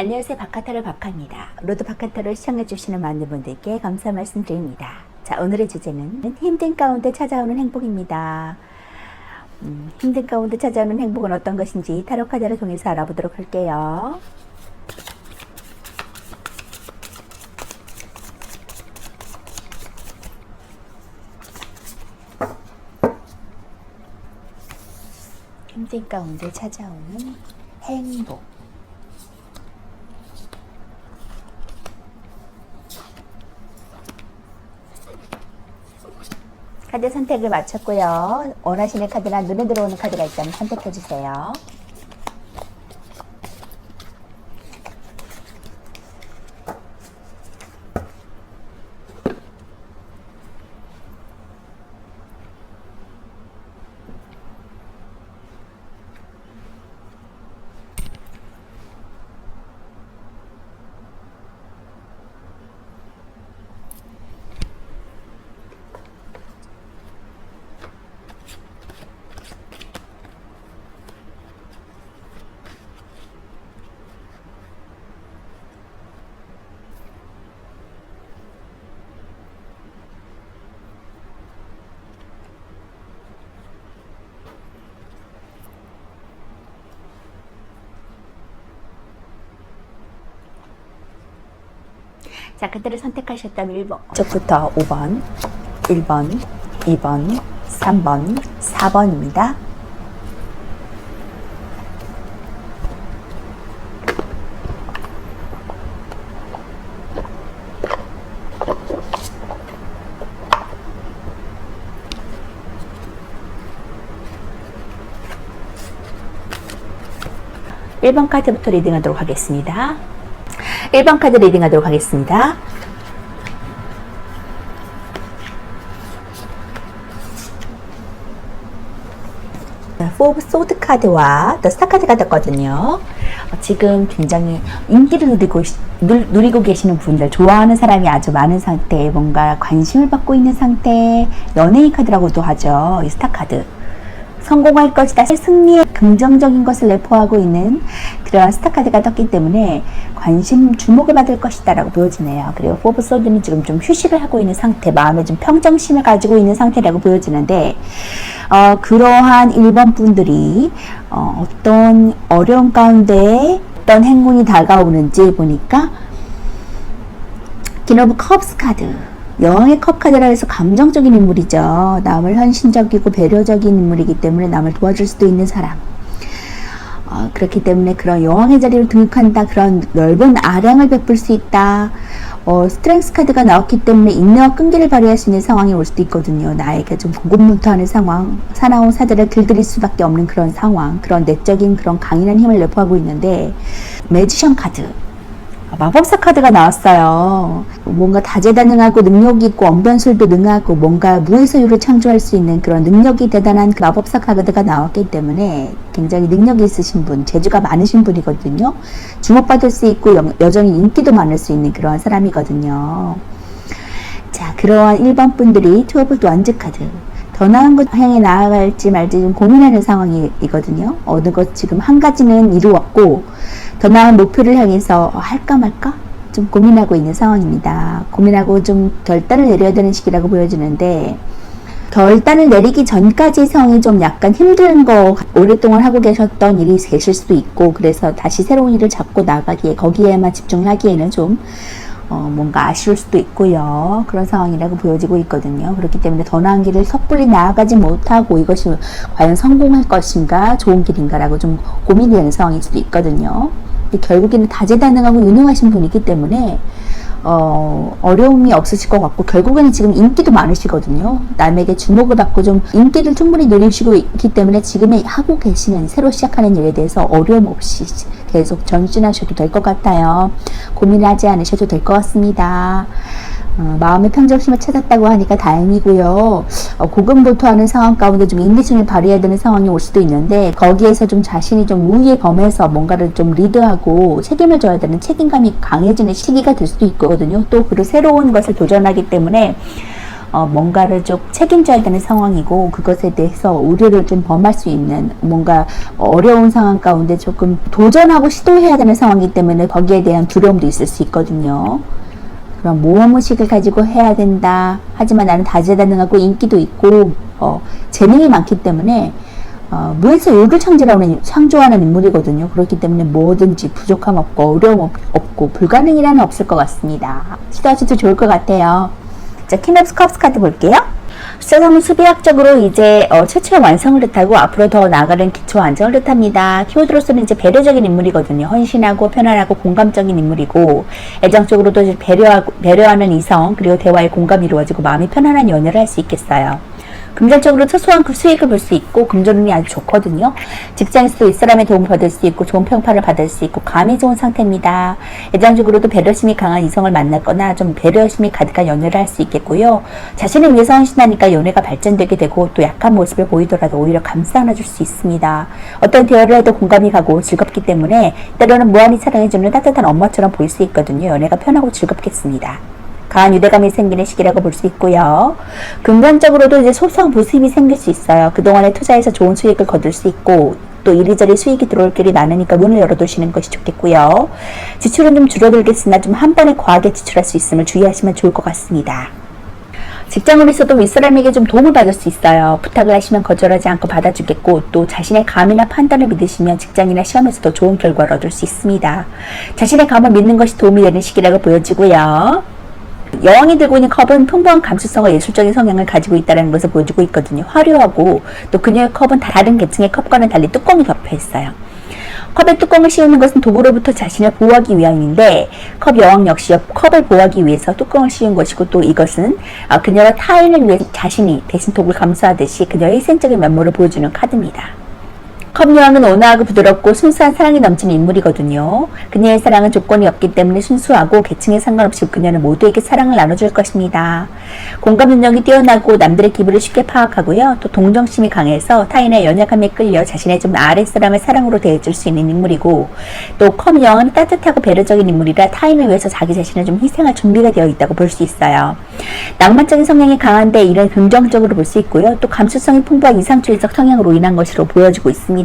안녕하세요. 박하타로 박하입니다. 로드 박하타로 시청해주시는 많은 분들께 감사 말씀드립니다. 자, 오늘의 주제는 힘든 가운데 찾아오는 행복입니다. 힘든 가운데 찾아오는 행복은 어떤 것인지 타로 카드를 통해서 알아보도록 할게요. 힘든 가운데 찾아오는 행복. 카드 선택을 마쳤고요. 원하시는 카드나 눈에 들어오는 카드가 있다면 선택해 주세요. 자, 그대로 선택하셨다면 1번 쪽부터 5번, 1번, 2번, 3번, 4번입니다. 일 번 카드부터 리딩하도록 하겠습니다. 1번 카드 리딩하도록 하겠습니다. 포 오브 소드 카드와 더 스타 카드가 떴거든요. 지금 굉장히 인기를 누리고 계시는 분들, 좋아하는 사람이 아주 많은 상태, 뭔가 관심을 받고 있는 상태, 연예인 카드라고도 하죠. 이 스타 카드. 성공할 것이다. 승리의 긍정적인 것을 내포하고 있는 그런 스타카드가 떴기 때문에 주목을 받을 것이다 라고 보여지네요. 그리고 포브 소드는 지금 좀 휴식을 하고 있는 상태, 마음에 좀 평정심을 가지고 있는 상태라고 보여지는데, 그러한 1번 분들이 어떤 어려움 가운데 어떤 행운이 다가오는지 보니까 퀸 오브 컵스 카드, 여왕의 컵 카드라 해서 감정적인 인물이죠. 남을 헌신적이고 배려적인 인물이기 때문에 남을 도와줄 수도 있는 사람. 그렇기 때문에 그런 여왕의 자리를 등극한다. 그런 넓은 아량을 베풀 수 있다. 스트렝스 카드가 나왔기 때문에 인내와 끈기를 발휘할 수 있는 상황이 올 수도 있거든요. 나에게 좀 고군분투하는 상황, 사나운 사들을 길들일 수밖에 없는 그런 상황, 그런 내적인 그런 강인한 힘을 내포하고 있는데, 매지션 카드, 마법사 카드가 나왔어요. 뭔가 다재다능하고 능력이 있고 언변술도 능하고 뭔가 무에서유를 창조할 수 있는 그런 능력이 대단한 그 마법사 카드가 나왔기 때문에 굉장히 능력이 있으신 분, 재주가 많으신 분이거든요. 주목받을 수 있고 여전히 인기도 많을 수 있는 그러한 사람이거든요. 자, 그러한 1번 분들이 투 오브 원즈 카드, 더 나은 것 향해 나아갈지 말지 좀 고민하는 상황이거든요. 어느 것 지금 한 가지는 이루었고 더 나은 목표를 향해서 할까 말까 좀 고민하고 있는 상황입니다. 고민하고 좀 결단을 내려야 되는 시기라고 보여지는데, 결단을 내리기 전까지 상황이 좀 약간 힘든 거, 오랫동안 하고 계셨던 일이 계실 수도 있고, 그래서 다시 새로운 일을 잡고 나가기에 거기에만 집중을 하기에는 좀 뭔가 아쉬울 수도 있고요. 그런 상황이라고 보여지고 있거든요. 그렇기 때문에 더 나은 길을 섣불리 나아가지 못하고 이것이 과연 성공할 것인가, 좋은 길인가라고 좀 고민이 되는 상황일 수도 있거든요. 근데 결국에는 다재다능하고 유능하신 분이기 때문에 어려움이 없으실 것 같고, 결국에는 지금 인기도 많으시거든요. 남에게 주목을 받고 좀 인기를 충분히 누리시고 있기 때문에 지금 하고 계시는 새로 시작하는 일에 대해서 어려움 없이 계속 전진하셔도 될 것 같아요. 고민하지 않으셔도 될 것 같습니다. 마음의 평정심을 찾았다고 하니까 다행이고요. 고군분투하는 상황 가운데 좀 인내심을 발휘해야 되는 상황이 올 수도 있는데, 거기에서 좀 자신이 좀 우위에 범해서 뭔가를 좀 리드하고 책임을 져야 되는 책임감이 강해지는 시기가 될 수도 있거든요. 또 그리고 새로운 것을 도전하기 때문에 뭔가를 좀 책임져야 되는 상황이고 그것에 대해서 우려를 좀 범할 수 있는 뭔가 어려운 상황 가운데 조금 도전하고 시도해야 되는 상황이기 때문에 거기에 대한 두려움도 있을 수 있거든요. 그럼 모험의식을 가지고 해야 된다. 하지만 나는 다재다능하고 인기도 있고 재능이 많기 때문에 무에서 요를 창조하는 인물이거든요. 그렇기 때문에 뭐든지 부족함 없고 어려움 없고 불가능이라는 없을 것 같습니다. 시도하셔도 좋을 것 같아요. 자, 퀸 오브 컵스 카드 볼게요. 숫자상은 수비학적으로 이제 최초의 완성을 뜻하고 앞으로 더 나아가는 기초 안정을 뜻합니다. 키워드로서는 이제 배려적인 인물이거든요. 헌신하고 편안하고 공감적인 인물이고 애정적으로도 이제 배려하는 이성 그리고 대화에 공감이 이루어지고 마음이 편안한 연애를 할 수 있겠어요. 금전적으로 소소한 그 수익을 볼 수 있고 금전운이 아주 좋거든요. 직장에서도 윗사람의 도움을 받을 수 있고 좋은 평판을 받을 수 있고 감이 좋은 상태입니다. 애정적으로도 배려심이 강한 이성을 만났거나 좀 배려심이 가득한 연애를 할 수 있겠고요. 자신을 위해서 헌신하니까 연애가 발전되게 되고 또 약한 모습을 보이더라도 오히려 감싸 안아줄 수 있습니다. 어떤 대화를 해도 공감이 가고 즐겁기 때문에 때로는 무한히 사랑해주는 따뜻한 엄마처럼 보일 수 있거든요. 연애가 편하고 즐겁겠습니다. 강한 유대감이 생기는 시기라고 볼 수 있고요. 금전적으로도 이제 소소한 부수입이 생길 수 있어요. 그동안의 투자에서 좋은 수익을 거둘 수 있고 또 이리저리 수익이 들어올 길이 많으니까 문을 열어두시는 것이 좋겠고요. 지출은 좀 줄어들겠으나 좀 한 번에 과하게 지출할 수 있음을 주의하시면 좋을 것 같습니다. 직장으로서도 윗사람에게 좀 도움을 받을 수 있어요. 부탁을 하시면 거절하지 않고 받아주겠고 또 자신의 감이나 판단을 믿으시면 직장이나 시험에서도 좋은 결과를 얻을 수 있습니다. 자신의 감을 믿는 것이 도움이 되는 시기라고 보여지고요. 여왕이 들고 있는 컵은 풍부한 감수성과 예술적인 성향을 가지고 있다는 것을 보여주고 있거든요. 화려하고 또 그녀의 컵은 다른 계층의 컵과는 달리 뚜껑이 덮여 있어요. 컵에 뚜껑을 씌우는 것은 독으로부터 자신을 보호하기 위함인데 컵 여왕 역시 컵을 보호하기 위해서 뚜껑을 씌운 것이고 또 이것은 그녀가 타인을 위해 자신이 대신 독을 감수하듯이 그녀의 희생적인 면모를 보여주는 카드입니다. 컵 여왕은 온화하고 부드럽고 순수한 사랑이 넘치는 인물이거든요. 그녀의 사랑은 조건이 없기 때문에 순수하고 계층에 상관없이 그녀는 모두에게 사랑을 나눠줄 것입니다. 공감 능력이 뛰어나고 남들의 기분을 쉽게 파악하고요. 또 동정심이 강해서 타인의 연약함에 끌려 자신의 좀 아랫사람을 사랑으로 대해줄 수 있는 인물이고 또 컵 여왕은 따뜻하고 배려적인 인물이라 타인을 위해서 자기 자신을 좀 희생할 준비가 되어 있다고 볼 수 있어요. 낭만적인 성향이 강한데 이를 긍정적으로 볼 수 있고요. 또 감수성이 풍부한 이상주의적 성향으로 인한 것으로 보여지고 있습니다.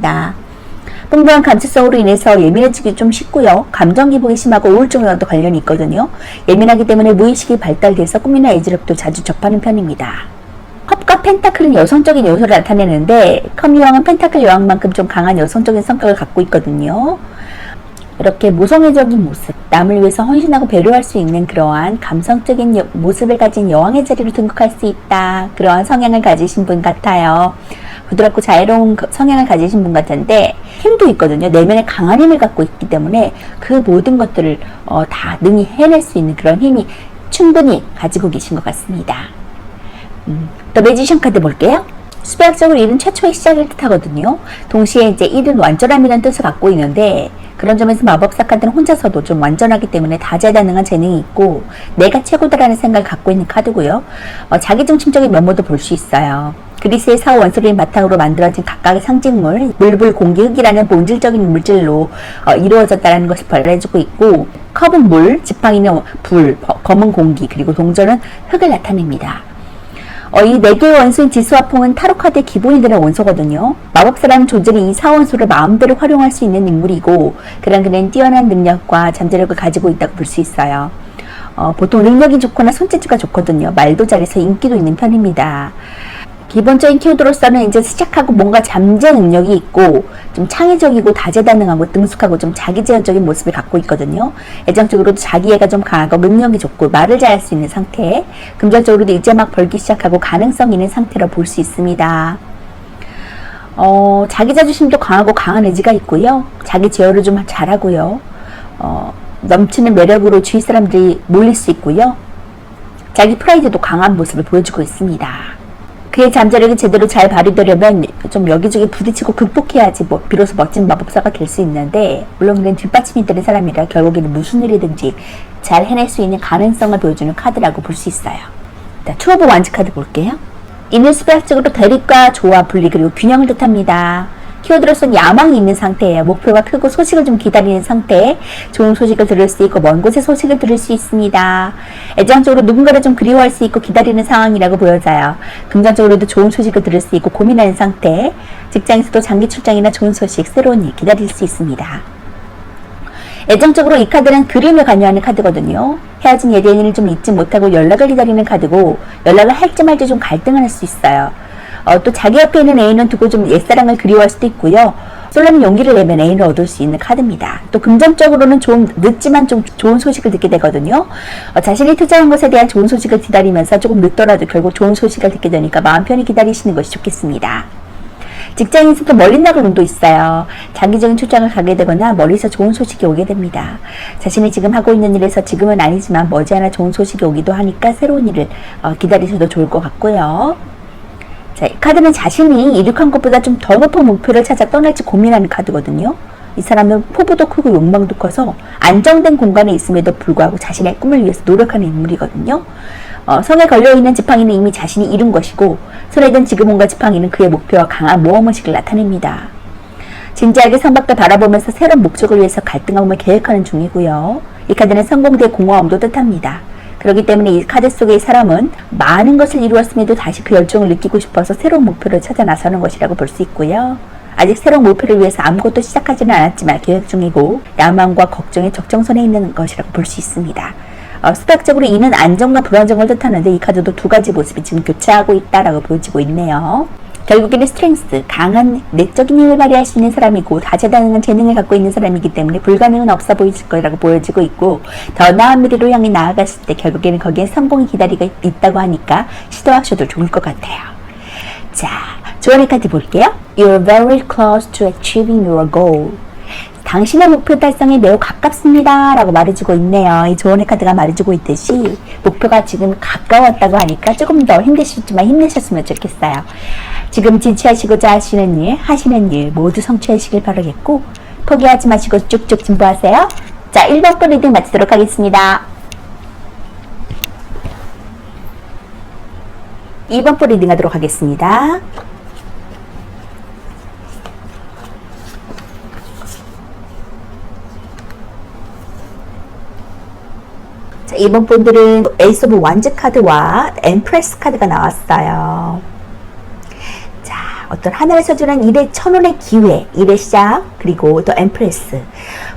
풍부한 감수성으로 인해서 예민해지기 좀 쉽고요. 감정 기복이 심하고 우울증과도 관련이 있거든요. 예민하기 때문에 무의식이 발달돼서 꿈이나 예지력도 자주 접하는 편입니다. 컵과 펜타클은 여성적인 요소를 나타내는데 컵 여왕은 펜타클 여왕만큼 좀 강한 여성적인 성격을 갖고 있거든요. 이렇게 모성애적인 모습, 남을 위해서 헌신하고 배려할 수 있는 그러한 감성적인 모습을 가진 여왕의 자리로 등극할 수 있다. 그러한 성향을 가지신 분 같아요. 부드럽고 자유로운 성향을 가지신 분 같은데 힘도 있거든요. 내면에 강한 힘을 갖고 있기 때문에 그 모든 것들을 다 능히 해낼 수 있는 그런 힘이 충분히 가지고 계신 것 같습니다. 더 매지션 카드 볼게요. 수배학적으로 일은 최초의 시작을 뜻하거든요. 동시에 이제 일은 완전함이라는 뜻을 갖고 있는데 그런 점에서 마법사 카드는 혼자서도 좀 완전하기 때문에 다재다능한 재능이 있고 내가 최고다라는 생각을 갖고 있는 카드고요. 자기중심적인 면모도 볼 수 있어요. 그리스의 사후 원소를 바탕으로 만들어진 각각의 상징물, 물, 불, 공기, 흙이라는 본질적인 물질로 이루어졌다는 것을 말해주고 있고 컵은 물, 지팡이는 불, 검은 공기, 그리고 동전은 흙을 나타냅니다. 이 4개의 원소인 지수와 풍은 타로카드의 기본이 되는 원소거든요. 마법사라는 존재는 이 사원소를 마음대로 활용할 수 있는 인물이고 그는 뛰어난 능력과 잠재력을 가지고 있다고 볼 수 있어요. 보통 능력이 좋거나 손재주가 좋거든요. 말도 잘해서 인기도 있는 편입니다. 기본적인 키워드로서는 이제 시작하고 뭔가 잠재 능력이 있고 좀 창의적이고 다재다능하고 능숙하고 좀 자기제어적인 모습을 갖고 있거든요. 애정적으로도 자기애가 좀 강하고 능력이 좋고 말을 잘할 수 있는 상태, 금전적으로도 이제 막 벌기 시작하고 가능성 있는 상태로 볼 수 있습니다. 자기 자존심도 강하고 강한 의지가 있고요. 자기 제어를 좀 잘하고요. 넘치는 매력으로 주위 사람들이 몰릴 수 있고요. 자기 프라이드도 강한 모습을 보여주고 있습니다. 그의 잠재력이 제대로 잘 발휘되려면 좀 여기저기 부딪히고 극복해야지 비로소 멋진 마법사가 될 수 있는데 물론 그는 뒷받침이 되는 사람이라 결국에는 무슨 일이든지 잘 해낼 수 있는 가능성을 보여주는 카드라고 볼 수 있어요. 투 오브 완즈 카드 볼게요. 이는 수배학적으로 대립과 조화, 분리 그리고 균형을 뜻합니다. 키워드로서는 야망이 있는 상태예요. 목표가 크고 소식을 좀 기다리는 상태. 좋은 소식을 들을 수 있고 먼 곳의 소식을 들을 수 있습니다. 애정적으로 누군가를 좀 그리워할 수 있고 기다리는 상황이라고 보여져요. 금전적으로도 좋은 소식을 들을 수 있고 고민하는 상태. 직장에서도 장기 출장이나 좋은 소식, 새로운 일 기다릴 수 있습니다. 애정적으로 이 카드는 그림을 관여하는 카드거든요. 헤어진 예대인을 좀 잊지 못하고 연락을 기다리는 카드고 연락을 할지 말지 좀 갈등을 할 수 있어요. 또 자기 옆에 있는 애인은 두고 좀 옛사랑을 그리워할 수도 있고요. 솔로는 용기를 내면 애인을 얻을 수 있는 카드입니다. 또 금전적으로는 좀 늦지만 좀 좋은 소식을 듣게 되거든요. 자신이 투자한 것에 대한 좋은 소식을 기다리면서 조금 늦더라도 결국 좋은 소식을 듣게 되니까 마음 편히 기다리시는 것이 좋겠습니다. 직장에서도 멀리 나갈 운도 있어요. 장기적인 출장을 가게 되거나 멀리서 좋은 소식이 오게 됩니다. 자신이 지금 하고 있는 일에서 지금은 아니지만 머지않아 좋은 소식이 오기도 하니까 새로운 일을 기다리셔도 좋을 것 같고요. 자, 이 카드는 자신이 이룩한 것보다 좀 더 높은 목표를 찾아 떠날지 고민하는 카드거든요. 이 사람은 포부도 크고 욕망도 커서 안정된 공간에 있음에도 불구하고 자신의 꿈을 위해서 노력하는 인물이거든요. 성에 걸려있는 지팡이는 이미 자신이 이룬 것이고 손에 든 지그몬과 지팡이는 그의 목표와 강한 모험의식을 나타냅니다. 진지하게 선박을 바라보면서 새로운 목적을 위해서 갈등함을 계획하는 중이고요. 이 카드는 성공대의 공허함도 뜻합니다. 그렇기 때문에 이 카드 속의 사람은 많은 것을 이루었음에도 다시 그 열정을 느끼고 싶어서 새로운 목표를 찾아 나서는 것이라고 볼 수 있고요. 아직 새로운 목표를 위해서 아무것도 시작하지는 않았지만 계획 중이고 야망과 걱정의 적정선에 있는 것이라고 볼 수 있습니다. 수학적으로 이는 안정과 불안정을 뜻하는데 이 카드도 두 가지 모습이 지금 교차하고 있다라고 보여지고 있네요. 결국에는 스트렝스, 강한 내적인 힘을 발휘할 수 있는 사람이고 다재다능한 재능을 갖고 있는 사람이기 때문에 불가능은 없어 보이실 거라고 보여지고 있고 더 나은 미래로 향해 나아갔을 때 결국에는 거기에 성공이 기다리고 있다고 하니까 시도하셔도 좋을 것 같아요. 자, 조언의 카드 볼게요. You're very close to achieving your goal. 당신의 목표 달성에 매우 가깝습니다 라고 말해주고 있네요. 이 조언의 카드가 말해주고 있듯이 목표가 지금 가까웠다고 하니까 조금 더 힘드시지만 힘내셨으면 좋겠어요. 지금 진취하시고자 하시는 일 모두 성취하시길 바라겠고 포기하지 마시고 쭉쭉 진보하세요. 자, 1번 분 리딩 마치도록 하겠습니다. 2번 분 리딩 하도록 하겠습니다. 자, 이번 분들은 에이스 오브 완즈 카드와 엠프레스 카드가 나왔어요. 자, 어떤 하나를 써주는 일의 천원의 기회, 일의 시작, 그리고 또 엠프레스,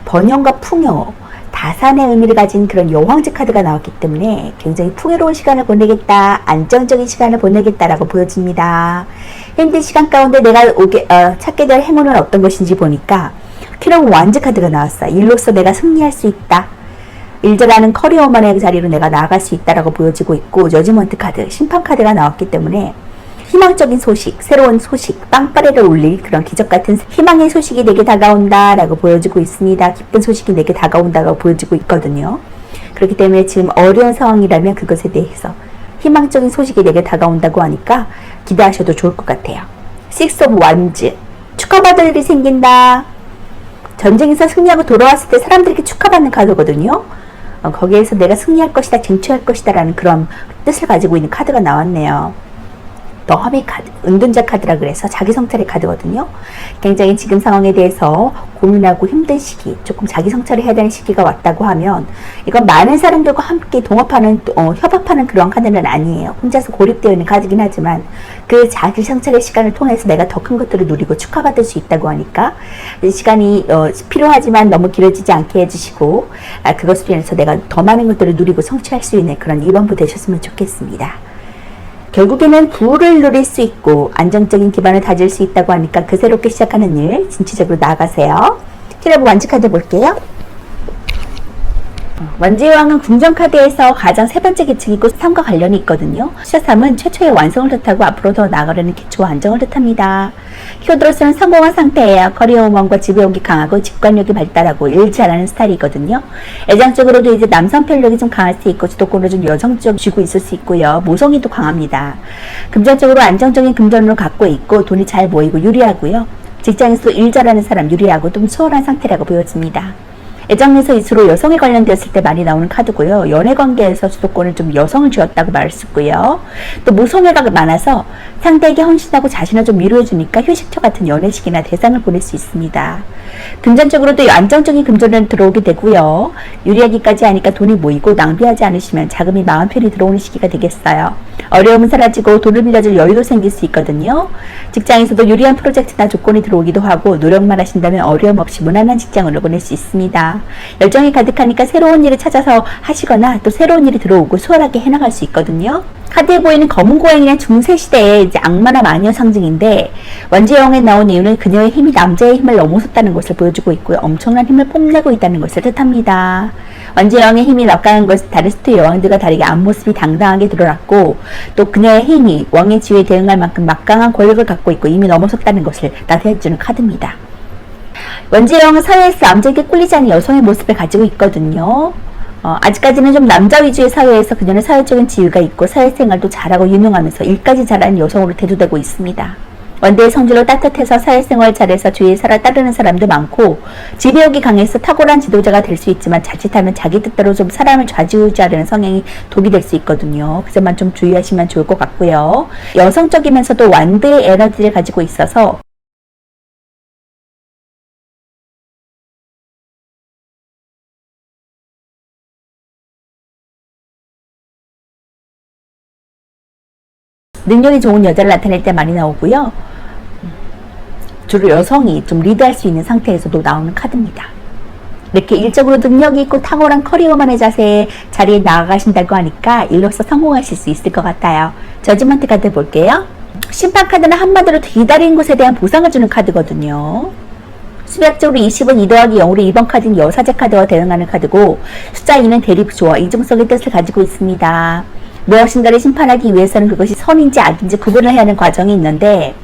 번영과 풍요, 다산의 의미를 가진 그런 여왕즈 카드가 나왔기 때문에 굉장히 풍요로운 시간을 보내겠다, 안정적인 시간을 보내겠다라고 보여집니다. 힘든 시간 가운데 내가 찾게 될 행운은 어떤 것인지 보니까 퀸 오브 완즈 카드가 나왔어요. 일로서 내가 승리할 수 있다. 일절하는 커리어만의 자리로 내가 나아갈 수 있다라고 보여지고 있고 저지먼트 카드, 심판 카드가 나왔기 때문에 희망적인 소식, 새로운 소식, 빵빠레를 올릴 그런 기적같은 희망의 소식이 내게 다가온다라고 보여지고 있습니다. 기쁜 소식이 내게 다가온다고 보여지고 있거든요. 그렇기 때문에 지금 어려운 상황이라면 그것에 대해서 희망적인 소식이 내게 다가온다고 하니까 기대하셔도 좋을 것 같아요. 식스 오브 완즈, 축하받을 일이 생긴다. 전쟁에서 승리하고 돌아왔을 때 사람들에게 축하받는 카드거든요. 거기에서 내가 승리할 것이다, 쟁취할 것이다 라는 그런 뜻을 가지고 있는 카드가 나왔네요. 더 허미 카드, 은둔자 카드라 그래서 자기 성찰의 카드거든요. 굉장히 지금 상황에 대해서 고민하고 힘든 시기, 조금 자기 성찰을 해야 되는 시기가 왔다고 하면 이건 많은 사람들과 함께 동업하는, 협업하는 그런 카드는 아니에요. 혼자서 고립되어 있는 카드긴 하지만 그 자기 성찰의 시간을 통해서 내가 더 큰 것들을 누리고 축하받을 수 있다고 하니까 이 시간이 필요하지만 너무 길어지지 않게 해주시고 그것으로 인해서 내가 더 많은 것들을 누리고 성취할 수 있는 그런 2번부 되셨으면 좋겠습니다. 결국에는 부를 누릴 수 있고 안정적인 기반을 다질 수 있다고 하니까 그 새롭게 시작하는 일 진취적으로 나아가세요. 킬러브 완즈 카드 볼게요. 완즈의 왕은 궁정카드에서 가장 세 번째 계층이고 3과 관련이 있거든요. 숫자 3은 최초의 완성을 뜻하고 앞으로 더 나아가려는 기초와 안정을 뜻합니다. 키워드로서는 성공한 상태예요. 커리어 우먼과 지배욕이 강하고 직관력이 발달하고 일 잘하는 스타일이거든요. 애장적으로도 이제 남성 편력이 좀 강할 수 있고 주도권을 좀 여성적 쥐고 있을 수 있고요. 모성이도 강합니다. 금전적으로 안정적인 금전을 갖고 있고 돈이 잘 모이고 유리하고요. 직장에서도 일 잘하는 사람 유리하고 좀 수월한 상태라고 보여집니다. 애정에서 주로 여성에 관련되었을 때 많이 나오는 카드고요. 연애관계에서 주도권을 좀 여성을 쥐었다고 말할 수 있고요. 또 무소매가 많아서 상대에게 헌신하고 자신을 좀 위로해주니까 휴식처 같은 연애식이나 대상을 보낼 수 있습니다. 금전적으로도 안정적인 금전은 들어오게 되고요. 유리하기까지 하니까 돈이 모이고 낭비하지 않으시면 자금이 마음 편히 들어오는 시기가 되겠어요. 어려움은 사라지고 돈을 빌려줄 여유도 생길 수 있거든요. 직장에서도 유리한 프로젝트나 조건이 들어오기도 하고 노력만 하신다면 어려움 없이 무난한 직장으로 보낼 수 있습니다. 열정이 가득하니까 새로운 일을 찾아서 하시거나 또 새로운 일이 들어오고 수월하게 해나갈 수 있거든요. 카드에 보이는 검은 고양이는 중세시대의 이제 악마나 마녀 상징인데 완제형에 나온 이유는 그녀의 힘이 남자의 힘을 넘어섰다는 것을 보여주고 있고요. 엄청난 힘을 뽐내고 있다는 것을 뜻합니다. 완제형의 힘이 막강한 것은 다른 스토리 여왕들과 다르게 앞모습이 당당하게 드러났고 또 그녀의 힘이 왕의 지위에 대응할 만큼 막강한 권력을 갖고 있고 이미 넘어섰다는 것을 나타내주는 카드입니다. 원지영은 사회에서 남자에게 꿀리지 않은 여성의 모습을 가지고 있거든요. 아직까지는 좀 남자 위주의 사회에서 그녀는 사회적인 지위가 있고 사회생활도 잘하고 유능하면서 일까지 잘하는 여성으로 대두되고 있습니다. 원대의 성질로 따뜻해서 사회생활 잘해서 주위에 따르는 사람도 많고 지배욕이 강해서 탁월한 지도자가 될 수 있지만 자칫하면 자기 뜻대로 좀 사람을 좌지우지하려는 성향이 독이 될 수 있거든요. 그 점만 좀 주의하시면 좋을 것 같고요. 여성적이면서도 완대의 에너지를 가지고 있어서 능력이 좋은 여자를 나타낼 때 많이 나오고요. 주로 여성이 좀 리드할 수 있는 상태에서도 나오는 카드입니다. 이렇게 일적으로 능력이 있고 탁월한 커리어만의 자리에 나아가신다고 하니까 일로서 성공하실 수 있을 것 같아요. 저지먼트 카드 볼게요. 심판 카드는 한마디로 기다린 곳에 대한 보상을 주는 카드거든요. 수학적으로 20은 2 더하기 0으로 2번 카드는 여사제 카드와 대응하는 카드고 숫자 2는 대립조와 이중성의 뜻을 가지고 있습니다. 무엇인가를 심판하기 위해서는 그것이 선인지 악인지 구분을 해야 하는 과정이 있는데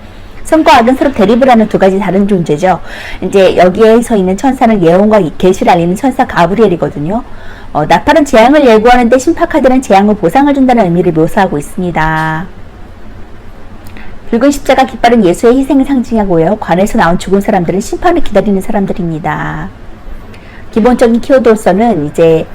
선과 악은 서로 대립을 하는 두 가지 다른 존재죠. 이제 여기에서 있는 천사는 예언과 계시를 알리는 천사 가브리엘이거든요. 나팔은 재앙을 예고하는데 심판카드는 재앙을 보상을 준다는 의미를 묘사하고 있습니다. 붉은 십자가 깃발은 예수의 희생을 상징하고요. 관에서 나온 죽은 사람들은 심판을 기다리는 사람들입니다. 기본적인 키워드로서는 이제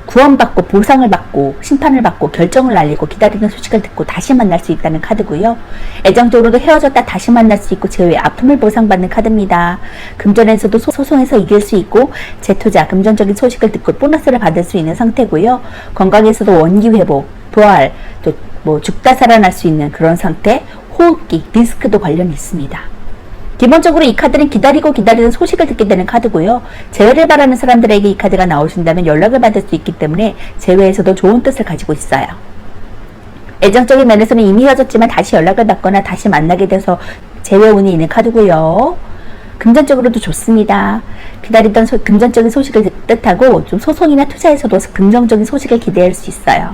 구원받고 보상을 받고 심판을 받고 결정을 날리고 기다리는 소식을 듣고 다시 만날 수 있다는 카드고요. 애정적으로도 헤어졌다 다시 만날 수 있고 재회의 아픔을 보상받는 카드입니다. 금전에서도 소송에서 이길 수 있고 재투자, 금전적인 소식을 듣고 보너스를 받을 수 있는 상태고요. 건강에서도 원기 회복, 부활, 또 뭐 죽다 살아날 수 있는 그런 상태, 호흡기, 리스크도 관련이 있습니다. 기본적으로 이 카드는 기다리는 소식을 듣게 되는 카드고요. 재회를 바라는 사람들에게 이 카드가 나오신다면 연락을 받을 수 있기 때문에 재회에서도 좋은 뜻을 가지고 있어요. 애정적인 면에서는 이미 헤어졌지만 다시 연락을 받거나 다시 만나게 돼서 재회 운이 있는 카드고요. 금전적으로도 좋습니다. 기다리던 금전적인 소식을 뜻하고 좀 소송이나 투자에서도 긍정적인 소식을 기대할 수 있어요.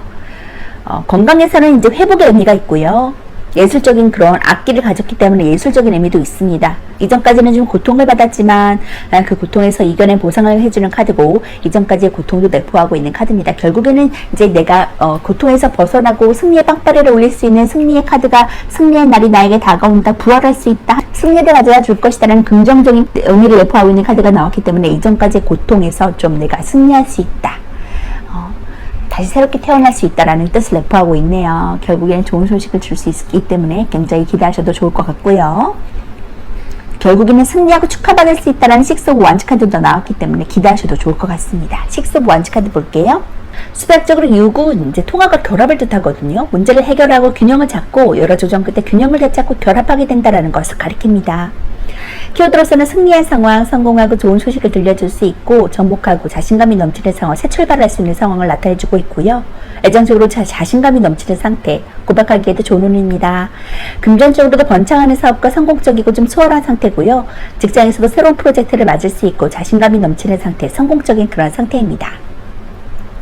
건강에서는 이제 회복의 의미가 있고요. 예술적인 그런 악기를 가졌기 때문에 예술적인 의미도 있습니다. 이전까지는 좀 고통을 받았지만 그 고통에서 이겨낸 보상을 해주는 카드고 이전까지의 고통도 내포하고 있는 카드입니다. 결국에는 이제 내가 고통에서 벗어나고 승리의 빵빠레를 올릴 수 있는 승리의 카드가 승리의 날이 나에게 다가온다, 부활할 수 있다, 승리를 가져다 줄 것이다라는 긍정적인 의미를 내포하고 있는 카드가 나왔기 때문에 이전까지의 고통에서 좀 내가 승리할 수 있다, 다시 새롭게 태어날 수 있다라는 뜻을 내포하고 있네요. 결국에는 좋은 소식을 줄 수 있기 때문에 굉장히 기대하셔도 좋을 것 같고요. 결국에는 승리하고 축하받을 수 있다라는 식스 오브 완즈 카드도 나왔기 때문에 기대하셔도 좋을 것 같습니다. 식스 오브 완즈 카드 볼게요. 수학적으로 6은 이제 통합과 결합을 뜻하거든요. 문제를 해결하고 균형을 잡고 여러 조정 끝에 균형을 되찾고 결합하게 된다라는 것을 가리킵니다. 키워드로서는 승리한 상황, 성공하고 좋은 소식을 들려줄 수 있고 정복하고 자신감이 넘치는 상황, 새 출발할 수 있는 상황을 나타내주고 있고요. 애정적으로 자신감이 넘치는 상태, 고백하기에도 좋은 운입니다. 금전적으로도 번창하는 사업과 성공적이고 좀 수월한 상태고요. 직장에서도 새로운 프로젝트를 맞을 수 있고 자신감이 넘치는 상태, 성공적인 그런 상태입니다.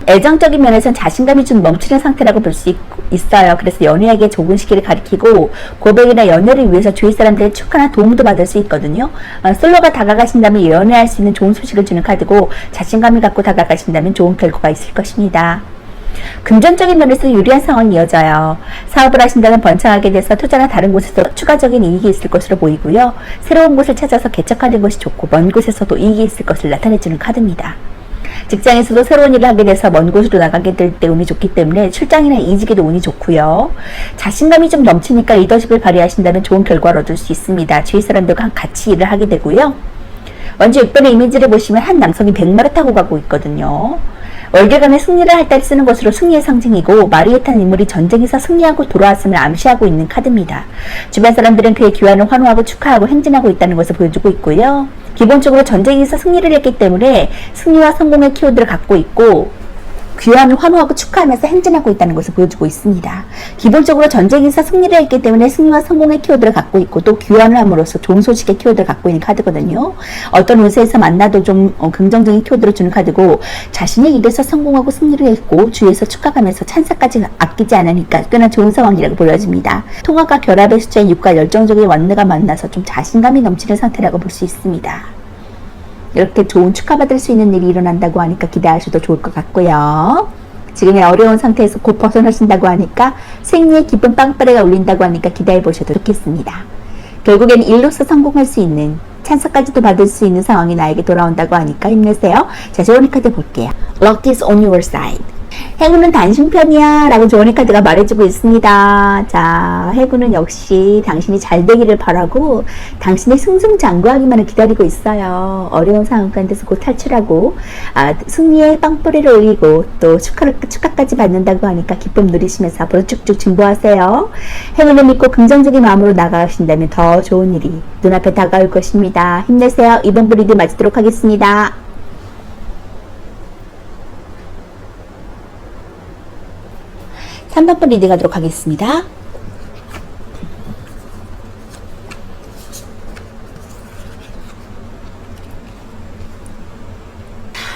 애정적인 면에서는 자신감이 좀 넘치는 상태라고 볼 수 있어요. 그래서 연애에게 좋은 시기를 가리키고 고백이나 연애를 위해서 주위 사람들의 축하나 도움도 받을 수 있거든요. 솔로가 다가가신다면 연애할 수 있는 좋은 소식을 주는 카드고 자신감을 갖고 다가가신다면 좋은 결과가 있을 것입니다. 금전적인 면에서 유리한 상황이 이어져요. 사업을 하신다면 번창하게 돼서 투자나 다른 곳에서 추가적인 이익이 있을 것으로 보이고요. 새로운 곳을 찾아서 개척하는 것이 좋고 먼 곳에서도 이익이 있을 것을 나타내주는 카드입니다. 직장에서도 새로운 일을 하게 돼서 먼 곳으로 나가게 될 때 운이 좋기 때문에 출장이나 이직에도 운이 좋고요. 자신감이 좀 넘치니까 리더십을 발휘하신다면 좋은 결과를 얻을 수 있습니다. 주위 사람들과 같이 일을 하게 되고요. 먼저 6번의 이미지를 보시면 한 남성이 100마를 타고 가고 있거든요. 월계관에 승리를 할 때 쓰는 것으로 승리의 상징이고 말이 탄 인물이 전쟁에서 승리하고 돌아왔음을 암시하고 있는 카드입니다. 주변 사람들은 그의 귀환을 환호하고 축하하고 행진하고 있다는 것을 보여주고 있고요. 기본적으로 전쟁에서 승리를 했기 때문에 승리와 성공의 키워드를 갖고 있고 귀환을 환호하고 축하하면서 행진하고 있다는 것을 보여주고 있습니다. 기본적으로 전쟁에서 승리를 했기 때문에 승리와 성공의 키워드를 갖고 있고 또 귀환을 함으로써 좋은 소식의 키워드를 갖고 있는 카드거든요. 어떤 운세에서 만나도 좀 긍정적인 키워드를 주는 카드고 자신의 일에서 성공하고 승리를 했고 주위에서 축하하면서 찬사까지 아끼지 않으니까 꽤나 좋은 상황이라고 보여집니다. 통화가 결합의 숫자인 6과 열정적인 원내가 만나서 좀 자신감이 넘치는 상태라고 볼 수 있습니다. 이렇게 좋은 축하받을 수 있는 일이 일어난다고 하니까 기대하셔도 좋을 것 같고요. 지금의 어려운 상태에서 곧 벗어나신다고 하니까 생리의 기쁜 빵빠레가 울린다고 하니까 기대해 보셔도 좋겠습니다. 결국엔 일로서 성공할 수 있는 찬사까지도 받을 수 있는 상황이 나에게 돌아온다고 하니까 힘내세요. 자, 조언이 카드 볼게요. Luck is on your side. 해군은 당신 편이야 라고 조언의 카드가 말해주고 있습니다. 자, 해군은 역시 당신이 잘 되기를 바라고 당신의 승승장구하기만을 기다리고 있어요. 어려운 상황 가운데서 곧 탈출하고 승리의 빵뿌리를 올리고 또 축하까지 받는다고 하니까 기쁨 누리시면서 앞으로 쭉쭉 진보하세요. 해군을 믿고 긍정적인 마음으로 나가신다면 더 좋은 일이 눈앞에 다가올 것입니다. 힘내세요. 이번 브리드 마치도록 하겠습니다. 3번 리딩 하도록 하겠습니다.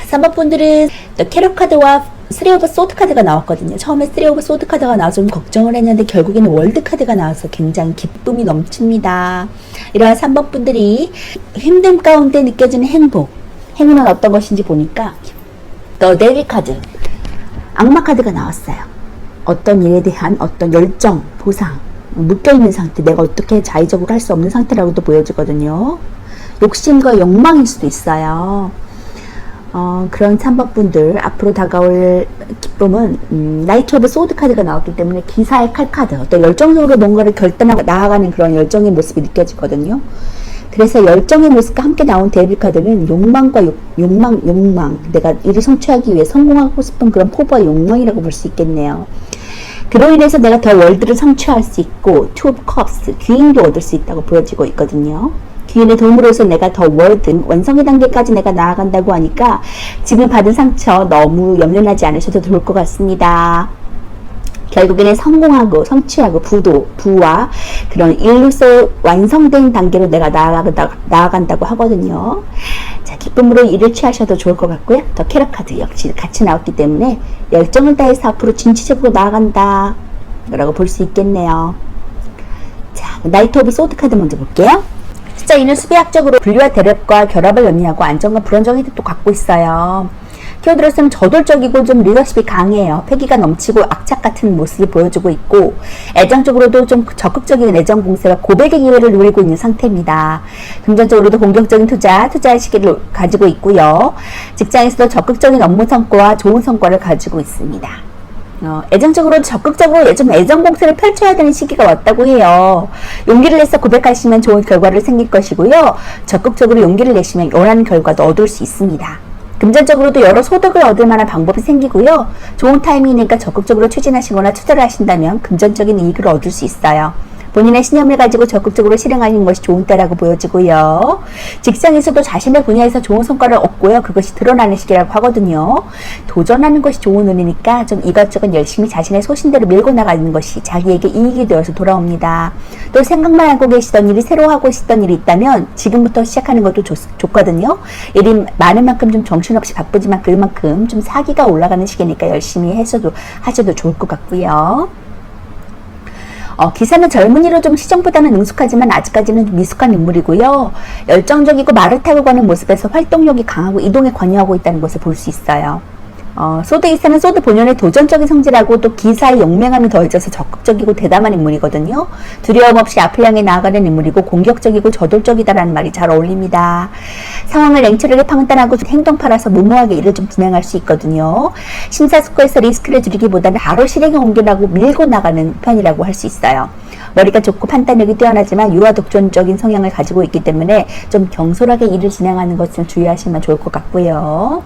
삼 번 분들은 캐럿 카드와 3 오브 소드 카드가 나왔거든요. 처음에 3 오브 소드 카드가 나와서 좀 걱정을 했는데 결국에는 월드 카드가 나와서 굉장히 기쁨이 넘칩니다. 이러한 3번 분들이 힘듦 가운데 느껴지는 행복, 행운은 어떤 것인지 보니까 더 데빌 카드, 악마 카드가 나왔어요. 어떤 일에 대한 어떤 열정, 보상, 묶여있는 상태, 내가 어떻게 자의적으로 할 수 없는 상태라고도 보여주거든요. 욕심과 욕망일 수도 있어요. 그런 3번 분들 앞으로 다가올 기쁨은 나이트 오브 소드 카드가 나왔기 때문에 기사의 칼 카드, 어떤 열정적으로 뭔가를 결단하고 나아가는 그런 열정의 모습이 느껴지거든요. 그래서 열정의 모습과 함께 나온 데빌 카드는 욕망과 욕망. 내가 일을 성취하기 위해 성공하고 싶은 그런 포부와 욕망이라고 볼 수 있겠네요. 그로 인해서 내가 더 월드를 성취할 수 있고, 투 오브 컵스, 귀인도 얻을 수 있다고 보여지고 있거든요. 귀인의 도움으로서 내가 더 월드, 완성의 단계까지 내가 나아간다고 하니까 지금 받은 상처 너무 염려하지 않으셔도 좋을 것 같습니다. 결국에는 성공하고 성취하고 부와 그런 일로서 완성된 단계로 내가 나아간다고 하거든요. 자, 기쁨으로 일을 취하셔도 좋을 것 같고요. 더 캐럿 카드 역시 같이 나왔기 때문에 열정을 다해서 앞으로 진취적으로 나아간다 라고 볼 수 있겠네요. 자, 나이트 오브 소드 카드 먼저 볼게요. 숫자 2는 수비학적으로 분류와 대립과 결합을 의미하고 안정과 불안정을 또 갖고 있어요. 키워드로서는 저돌적이고 좀 리더십이 강해요. 패기가 넘치고 악착 같은 모습을 보여주고 있고 애정적으로도 좀 적극적인 애정 공세와 고백의 기회를 누리고 있는 상태입니다. 금전적으로도 공격적인 투자의 시기를 가지고 있고요. 직장에서도 적극적인 업무 성과와 좋은 성과를 가지고 있습니다. 애정적으로 적극적으로 좀 애정 공세를 펼쳐야 되는 시기가 왔다고 해요. 용기를 내서 고백하시면 좋은 결과를 생길 것이고요. 적극적으로 용기를 내시면 원하는 결과도 얻을 수 있습니다. 금전적으로도 여러 소득을 얻을 만한 방법이 생기고요. 좋은 타이밍이니까 적극적으로 추진하시거나 투자를 하신다면 금전적인 이익을 얻을 수 있어요. 본인의 신념을 가지고 적극적으로 실행하는 것이 좋은 때라고 보여지고요. 직장에서도 자신의 분야에서 좋은 성과를 얻고요. 그것이 드러나는 시기라고 하거든요. 도전하는 것이 좋은 운이니까 좀 이것저것 열심히 자신의 소신대로 밀고 나가는 것이 자기에게 이익이 되어서 돌아옵니다. 또 생각만 하고 계시던 일이 새로 하고 싶던 일이 있다면 지금부터 시작하는 것도 좋거든요. 일이 많은 만큼 좀 정신없이 바쁘지만 그만큼 좀 사기가 올라가는 시기니까 열심히 하셔도 좋을 것 같고요. 기사는 젊은이로 좀 시정보다는 능숙하지만 아직까지는 좀 미숙한 인물이고요. 열정적이고 말을 타고 가는 모습에서 활동력이 강하고 이동에 관여하고 있다는 것을 볼 수 있어요. 소드 이사는 소드 본연의 도전적인 성질하고 또 기사의 용맹함이 더해져서 적극적이고 대담한 인물이거든요. 두려움 없이 앞을 향해 나아가는 인물이고 공격적이고 저돌적이다라는 말이 잘 어울립니다. 상황을 냉철하게 판단하고 행동 팔아서 무모하게 일을 좀 진행할 수 있거든요. 심사숙고해서 리스크를 줄이기보다는 바로 실행에 옮기라고 밀고 나가는 편이라고 할 수 있어요. 머리가 좋고 판단력이 뛰어나지만 유아 독존적인 성향을 가지고 있기 때문에 좀 경솔하게 일을 진행하는 것을 주의하시면 좋을 것 같고요.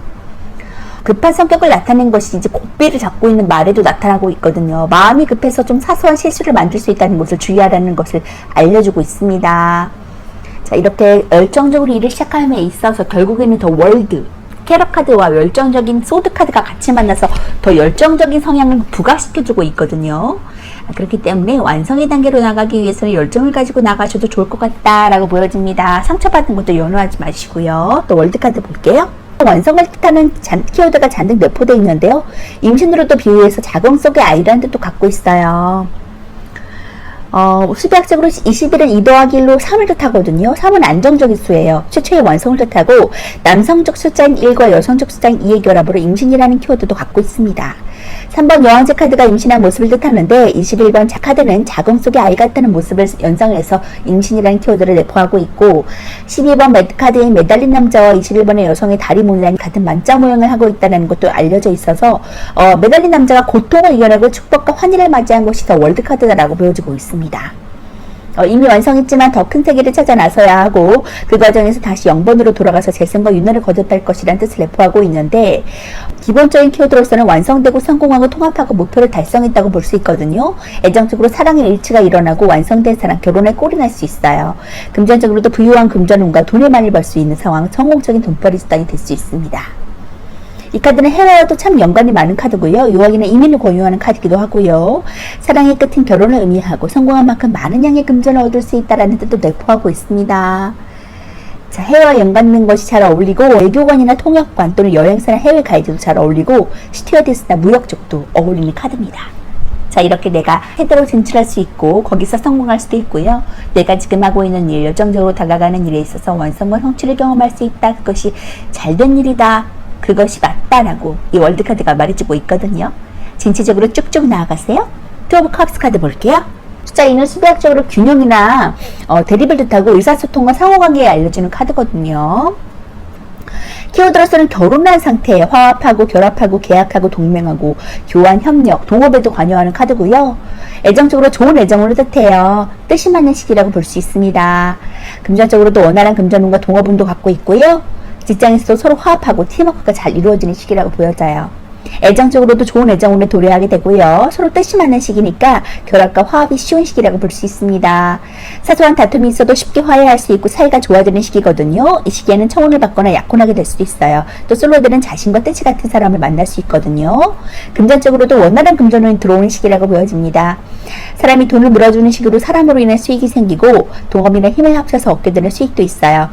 급한 성격을 나타낸 것이 이제 고삐를 잡고 있는 말에도 나타나고 있거든요. 마음이 급해서 좀 사소한 실수를 만들 수 있다는 것을 주의하라는 것을 알려주고 있습니다. 자, 이렇게 열정적으로 일을 시작함에 있어서 결국에는 더 월드, 캐럿 카드와 열정적인 소드 카드가 같이 만나서 더 열정적인 성향을 부각시켜주고 있거든요. 그렇기 때문에 완성의 단계로 나가기 위해서는 열정을 가지고 나가셔도 좋을 것 같다라고 보여집니다. 상처받은 것도 연호하지 마시고요. 또 월드 카드 볼게요. 완성을 뜻하는 키워드가 잔뜩 내포되어 있는데요. 임신으로도 비유해서 자궁 속의 아이라는 뜻도 갖고 있어요. 수비학적으로 20일은 2 더하기 1로 3을 뜻하거든요. 3은 안정적인 수예요. 최초의 완성을 뜻하고 남성적 숫자인 1과 여성적 숫자인 2의 결합으로 임신이라는 키워드도 갖고 있습니다. 3번 여왕제 카드가 임신한 모습을 뜻하는데 21번 카드는 자궁 속에 아이가 있다는 모습을 연상을 해서 임신이라는 키워드를 내포하고 있고 12번 매드 카드인 매달린 남자와 21번의 여성의 다리 모양이 같은 만자 모양을 하고 있다는 것도 알려져 있어서 매달린 남자가 고통을 이겨내고 축복과 환희를 맞이한 것이 더 월드 카드다라고 보여지고 있습니다. 이미 완성했지만 더 큰 세계를 찾아 나서야 하고 그 과정에서 다시 0번으로 돌아가서 재생과 윤회를 거듭할 것이라는 뜻을 내포하고 있는데 기본적인 키워드로서는 완성되고 성공하고 통합하고 목표를 달성했다고 볼 수 있거든요. 애정적으로 사랑의 일치가 일어나고 완성된 사랑, 결혼에 꼴이 날 수 있어요. 금전적으로도 부유한 금전운과 돈을 많이 벌 수 있는 상황, 성공적인 돈벌이 수단이 될 수 있습니다. 이 카드는 해외와도 참 연관이 많은 카드고요. 유학이나 이민을 권유하는 카드이기도 하고요. 사랑의 끝은 결혼을 의미하고 성공한 만큼 많은 양의 금전을 얻을 수 있다는 뜻도 내포하고 있습니다. 자, 해외와 연관된 것이 잘 어울리고 외교관이나 통역관 또는 여행사나 해외 가이드도 잘 어울리고 스튜어디스나 무역 쪽도 어울리는 카드입니다. 자, 이렇게 내가 헤드로 진출할 수 있고 거기서 성공할 수도 있고요. 내가 지금 하고 있는 일, 열정적으로 다가가는 일에 있어서 완성과 성취를 경험할 수 있다. 그것이 잘된 일이다. 그것이 맞다라고 이 월드카드가 말해주고 있거든요. 전체적으로 쭉쭉 나아가세요. 투 오브 컵스 카드 볼게요. 숫자 2는 수비학적으로 균형이나 대립을 뜻하고 의사소통과 상호관계에 알려주는 카드거든요. 키워드로서는 결혼한 상태에 화합하고 결합하고 계약하고 동맹하고 교환, 협력, 동업에도 관여하는 카드고요. 애정적으로 좋은 애정으로 뜻해요. 뜻이 맞는 시기라고 볼 수 있습니다. 금전적으로도 원활한 금전운과 동업운도 갖고 있고요. 직장에서도 서로 화합하고 팀워크가 잘 이루어지는 시기라고 보여져요. 애정적으로도 좋은 애정운에 도래하게 되고요. 서로 뜻이 맞는 시기니까 결합과 화합이 쉬운 시기라고 볼 수 있습니다. 사소한 다툼이 있어도 쉽게 화해할 수 있고 사이가 좋아지는 시기거든요. 이 시기에는 청혼을 받거나 약혼하게 될 수도 있어요. 또 솔로들은 자신과 뜻이 같은 사람을 만날 수 있거든요. 금전적으로도 원활한 금전운이 들어오는 시기라고 보여집니다. 사람이 돈을 물어주는 식으로 사람으로 인해 수익이 생기고 동업이나 힘을 합쳐서 얻게 되는 수익도 있어요.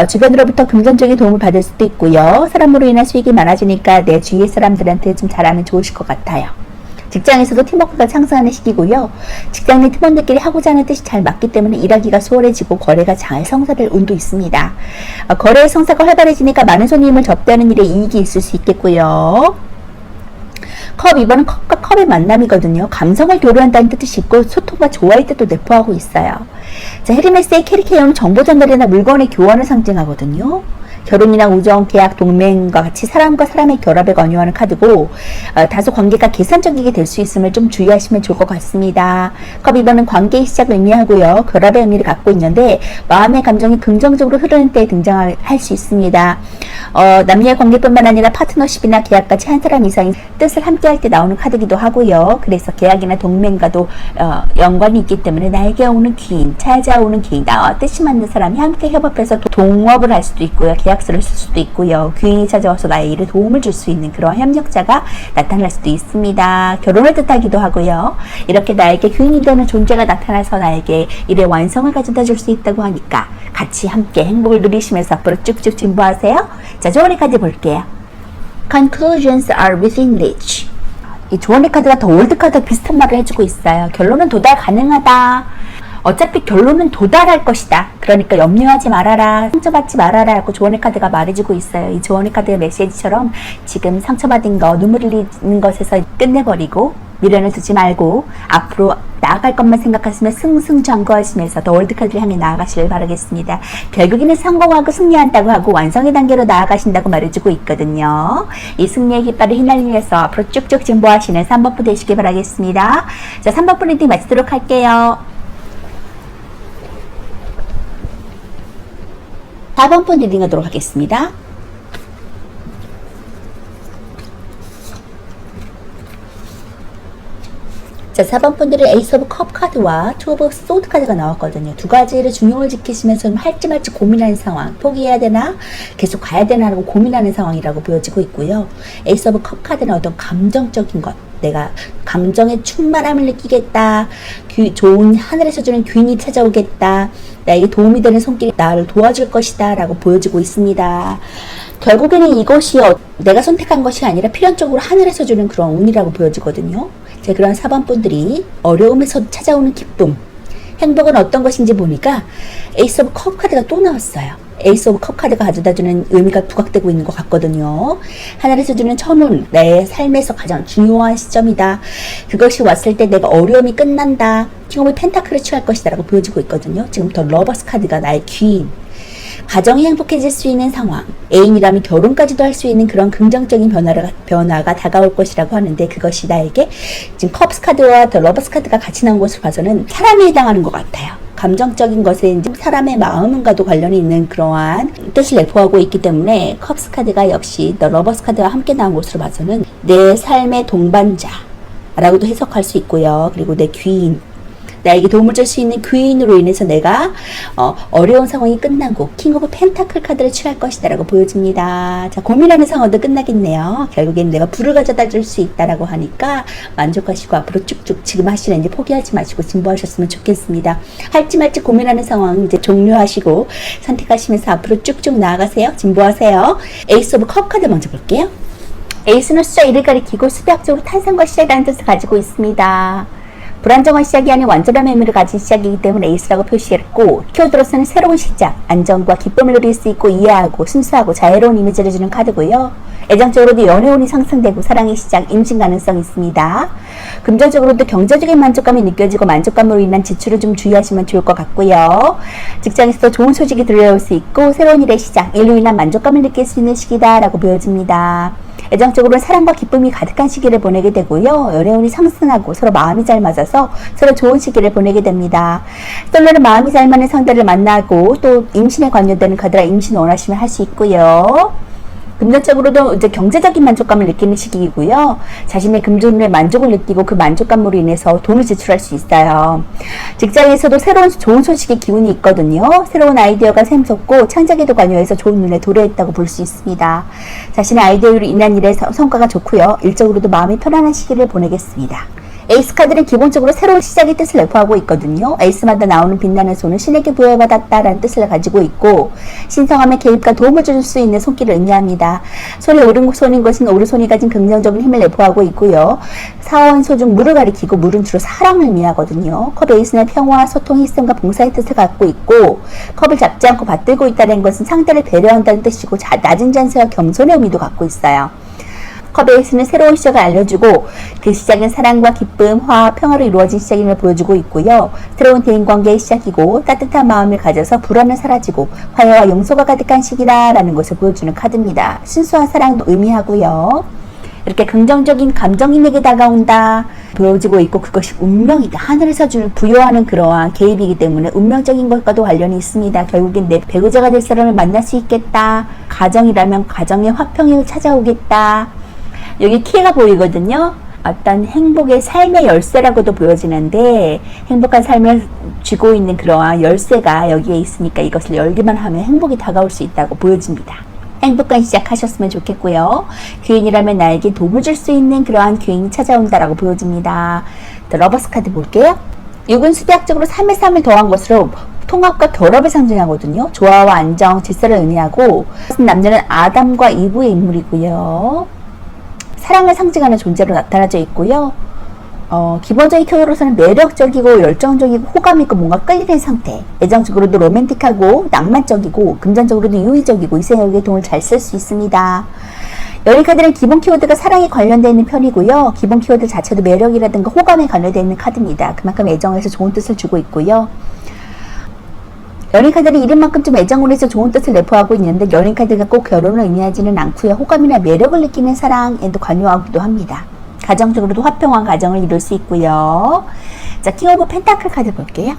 주변으로부터 금전적인 도움을 받을 수도 있고요. 사람으로 인한 수익이 많아지니까 내 주위의 사람들한테 좀 잘하면 좋으실 것 같아요. 직장에서도 팀워크가 상승하는 시기고요. 직장 내 팀원들끼리 하고자 하는 뜻이 잘 맞기 때문에 일하기가 수월해지고 거래가 잘 성사될 운도 있습니다. 거래의 성사가 활발해지니까 많은 손님을 접대하는 일에 이익이 있을 수 있겠고요. 컵 2번은 컵과 컵의 만남이거든요. 감성을 교류한다는 뜻이 있고 소통과 조화의 뜻도 내포하고 있어요. 자, 헤르메스의 캐리케어는 정보 전달이나 물건의 교환을 상징하거든요. 결혼이나 우정, 계약, 동맹과 같이 사람과 사람의 결합에 관여하는 카드고 다소 관계가 계산적이게 될 수 있음을 좀 주의하시면 좋을 것 같습니다. 컵 2번은 관계의 시작을 의미하고요. 결합의 의미를 갖고 있는데 마음의 감정이 긍정적으로 흐르는 때에 등장할 수 있습니다. 남녀의 관계뿐만 아니라 파트너십이나 계약까지 한 사람 이상의 뜻을 함께할 때 나오는 카드기도 하고요. 그래서 계약이나 동맹과도 연관이 있기 때문에 나에게 오는 기인, 찾아오는 기인, 나와 뜻이 맞는 사람이 함께 협업해서 동업을 할 수도 있고요. 계약서를 쓸 수도 있고요. 귀인이 찾아와서 나의 일에 도움을 줄 수 있는 그런 협력자가 나타날 수도 있습니다. 결혼을 뜻하기도 하고요. 이렇게 나에게 귀인이 되는 존재가 나타나서 나에게 일의 완성을 가져다 줄 수 있다고 하니까 같이 함께 행복을 누리시면서 앞으로 쭉쭉 진보하세요. 자, 조언의 카드 볼게요. Conclusions are within reach. 이 조언의 카드가 더 월드 카드와 비슷한 말을 해주고 있어요. 결론은 도달 가능하다. 어차피 결론은 도달할 것이다. 그러니까 염려하지 말아라. 상처받지 말아라. 라고 조언의 카드가 말해주고 있어요. 이 조언의 카드의 메시지처럼 지금 상처받은 거, 눈물 흘리는 것에서 끝내버리고 미련을 두지 말고 앞으로 나아갈 것만 생각하시며 승승장구하시면서 더 월드카드를 향해 나아가시길 바라겠습니다. 결국에는 성공하고 승리한다고 하고 완성의 단계로 나아가신다고 말해주고 있거든요. 이 승리의 깃발을 휘날리면서 앞으로 쭉쭉 진보하시는 3번분 되시길 바라겠습니다. 자, 3번분 리딩 마치도록 할게요. 4번분 리딩 하도록 하겠습니다. 자, 4번 분들은 에이스 오브 컵 카드와 투 오브 소드 카드가 나왔거든요. 두 가지를 중용을 지키시면서 할지 말지 고민하는 상황, 포기해야 되나 계속 가야 되나 라고 고민하는 상황이라고 보여지고 있고요. 에이스 오브 컵 카드는 어떤 감정적인 것, 내가 감정의 충만함을 느끼겠다, 좋은 하늘에서 주는 귀인이 찾아오겠다, 나에게 도움이 되는 손길이 나를 도와줄 것이다 라고 보여지고 있습니다. 결국에는 이것이 내가 선택한 것이 아니라 필연적으로 하늘에서 주는 그런 운이라고 보여지거든요. 그런 4번 분들이 어려움에서 찾아오는 기쁨, 행복은 어떤 것인지 보니까 에이스 오브 컵 카드가 또 나왔어요. 에이스 오브 컵 카드가 가져다주는 의미가 부각되고 있는 것 같거든요. 하늘에서 주는 천운, 내 삶에서 가장 중요한 시점이다. 그것이 왔을 때 내가 어려움이 끝난다. 킹 오브 펜타클을 취할 것이다 라고 보여지고 있거든요. 지금부터 러버스 카드가 나의 귀인, 가정이 행복해질 수 있는 상황, 애인이라면 결혼까지도 할 수 있는 그런 긍정적인 변화가 다가올 것이라고 하는데, 그것이 나에게 지금 컵스 카드와 더 러버스 카드가 같이 나온 것을 봐서는 사람에 해당하는 것 같아요. 감정적인 것에 이제 사람의 마음과도 관련이 있는 그러한 뜻을 내포하고 있기 때문에 컵스 카드가 역시 더 러버스 카드와 함께 나온 것으로 봐서는 내 삶의 동반자라고도 해석할 수 있고요. 그리고 내 귀인, 나에게 도움을 줄 수 있는 귀인으로 인해서 내가 어려운 상황이 끝나고 킹 오브 펜타클 카드를 취할 것이다 라고 보여집니다. 자, 고민하는 상황도 끝나겠네요. 결국엔 내가 불을 가져다 줄 수 있다라고 하니까 만족하시고 앞으로 쭉쭉 지금 하시는 이제 포기하지 마시고 진보하셨으면 좋겠습니다. 할지 말지 고민하는 상황 이제 종료하시고 선택하시면서 앞으로 쭉쭉 나아가세요. 진보하세요. 에이스 오브 컵 카드 먼저 볼게요. 에이스는 숫자 1을 가리키고 수학적으로 탄생과 시작이라는 뜻을 가지고 있습니다. 불안정한 시작이 아닌 완전한 의미를 가진 시작이기 때문에 에이스라고 표시했고, 키워드로서는 새로운 시작, 안정과 기쁨을 누릴 수 있고 이해하고 순수하고 자유로운 이미지를 주는 카드고요. 애정적으로도 연애운이 상승되고 사랑의 시작, 임신 가능성이 있습니다. 금전적으로도 경제적인 만족감이 느껴지고 만족감으로 인한 지출을 좀 주의하시면 좋을 것 같고요. 직장에서도 좋은 소식이 들려올 수 있고 새로운 일의 시작, 일로 인한 만족감을 느낄 수 있는 시기다 라고 보여집니다. 애정적으로는 사랑과 기쁨이 가득한 시기를 보내게 되고요. 연애운이 상승하고 서로 마음이 잘 맞아서 서로 좋은 시기를 보내게 됩니다. 솔로는 마음이 잘 맞는 상대를 만나고 또 임신에 관련되는 카드라 임신 원하시면 할 수 있고요. 금전적으로도 이제 경제적인 만족감을 느끼는 시기이고요. 자신의 금전의 만족을 느끼고 그 만족감으로 인해서 돈을 지출할 수 있어요. 직장에서도 새로운 좋은 소식의 기운이 있거든요. 새로운 아이디어가 샘솟고 창작에도 관여해서 좋은 눈에 도래했다고 볼 수 있습니다. 자신의 아이디어로 인한 일에 성과가 좋고요. 일적으로도 마음이 편안한 시기를 보내겠습니다. 에이스 카드는 기본적으로 새로운 시작의 뜻을 내포하고 있거든요. 에이스마다 나오는 빛나는 손은 신에게 부여받았다라는 뜻을 가지고 있고 신성함의 개입과 도움을 줄 수 있는 손길을 의미합니다. 손이 오른손인 것은 오른손이 가진 긍정적인 힘을 내포하고 있고요. 사원소 중 물을 가리키고 물은 주로 사랑을 의미하거든요. 컵 에이스는 평화, 소통, 희생과 봉사의 뜻을 갖고 있고 컵을 잡지 않고 받들고 있다는 것은 상대를 배려한다는 뜻이고 낮은 잔세와 겸손의 의미도 갖고 있어요. 컵 에이스는 새로운 시작을 알려주고 그 시작은 사랑과 기쁨, 화와 평화로 이루어진 시작임을 보여주고 있고요. 새로운 대인관계의 시작이고 따뜻한 마음을 가져서 불안은 사라지고 화해와 용서가 가득한 시기다라는 것을 보여주는 카드입니다. 순수한 사랑도 의미하고요. 이렇게 긍정적인 감정이 내게 다가온다 보여지고 있고 그것이 운명이다. 하늘에서 부여하는 그러한 개입이기 때문에 운명적인 것과도 관련이 있습니다. 결국엔 내 배우자가 될 사람을 만날 수 있겠다. 가정이라면 가정의 화평이 찾아오겠다. 여기 키가 보이거든요. 어떤 행복의 삶의 열쇠라고도 보여지는데 행복한 삶을 쥐고 있는 그러한 열쇠가 여기에 있으니까 이것을 열기만 하면 행복이 다가올 수 있다고 보여집니다. 행복한 시작하셨으면 좋겠고요. 귀인이라면 나에게 도움을 줄 수 있는 그러한 귀인이 찾아온다라고 보여집니다. 러버스 카드 볼게요. 6은 수비학적으로 3의 3을 더한 것으로 통합과 결합을 상징하거든요. 조화와 안정, 질서를 의미하고 남자는 아담과 이브의 인물이고요. 사랑을 상징하는 존재로 나타나져 있고요. 기본적인 키워드로서는 매력적이고 열정적이고 호감 있고 뭔가 끌리는 상태, 애정적으로도 로맨틱하고 낭만적이고 금전적으로도 유의적이고 이성에게 돈을 잘 쓸 수 있습니다. 연인 카드는 기본 키워드가 사랑에 관련되어 있는 편이고요. 기본 키워드 자체도 매력이라든가 호감에 관련되어 있는 카드입니다. 그만큼 애정에서 좋은 뜻을 주고 있고요. 연인 카드는 이름만큼 좀 애정으로 해서 좋은 뜻을 내포하고 있는데 연인 카드가 꼭 결혼을 의미하지는 않고요. 호감이나 매력을 느끼는 사랑에도 관여하기도 합니다. 가정적으로도 화평한 가정을 이룰 수 있고요. 자, 킹 오브 펜타클 카드 볼게요.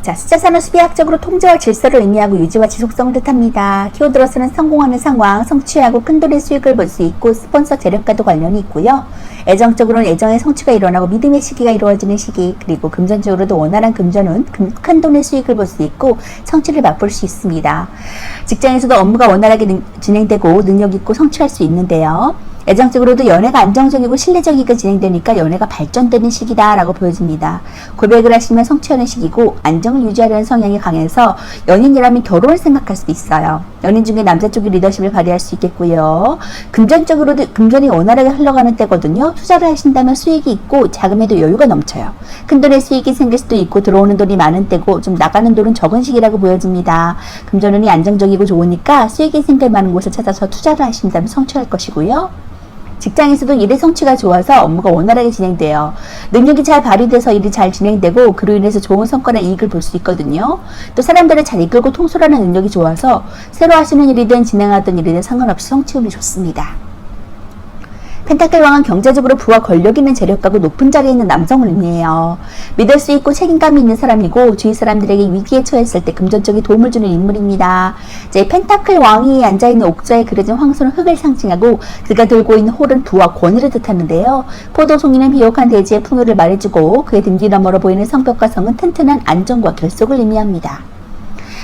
자, 숫자사는 수비학적으로 통제와 질서를 의미하고 유지와 지속성을 뜻합니다. 키워드로서는 성공하는 상황, 성취하고 큰돈의 수익을 볼 수 있고 스폰서 재력과도 관련이 있고요. 애정적으로는 애정의 성취가 일어나고 믿음의 시기가 이루어지는 시기, 그리고 금전적으로도 원활한 금전은 큰돈의 수익을 볼 수 있고 성취를 맛볼 수 있습니다. 직장에서도 업무가 원활하게 진행되고 능력 있고 성취할 수 있는데요. 애정적으로도 연애가 안정적이고 신뢰적이게 진행되니까 연애가 발전되는 시기다라고 보여집니다. 고백을 하시면 성취하는 시기고 안정을 유지하려는 성향이 강해서 연인이라면 결혼을 생각할 수도 있어요. 연인 중에 남자 쪽이 리더십을 발휘할 수 있겠고요. 금전적으로도 금전이 원활하게 흘러가는 때거든요. 투자를 하신다면 수익이 있고 자금에도 여유가 넘쳐요. 큰돈의 수익이 생길 수도 있고 들어오는 돈이 많은 때고 좀 나가는 돈은 적은 시기라고 보여집니다. 금전운이 안정적이고 좋으니까 수익이 생길 만한 곳을 찾아서 투자를 하신다면 성취할 것이고요. 직장에서도 일의 성취가 좋아서 업무가 원활하게 진행돼요. 능력이 잘 발휘돼서 일이 잘 진행되고 그로 인해서 좋은 성과나 이익을 볼 수 있거든요. 또 사람들을 잘 이끌고 통솔하는 능력이 좋아서 새로 하시는 일이든 진행하던 일이든 상관없이 성취운이 좋습니다. 펜타클 왕은 경제적으로 부와 권력 있는 재력가고 높은 자리에 있는 남성을 의미해요. 믿을 수 있고 책임감이 있는 사람이고 주위 사람들에게 위기에 처했을 때 금전적인 도움을 주는 인물입니다. 이제 펜타클 왕이 앉아있는 옥좌에 그려진 황소는 흙을 상징하고 그가 들고 있는 홀은 부와 권위를 뜻하는데요. 포도송이는 비옥한 대지의 풍요를 말해주고 그의 등 뒤 너머로 보이는 성벽과 성은 튼튼한 안정과 결속을 의미합니다.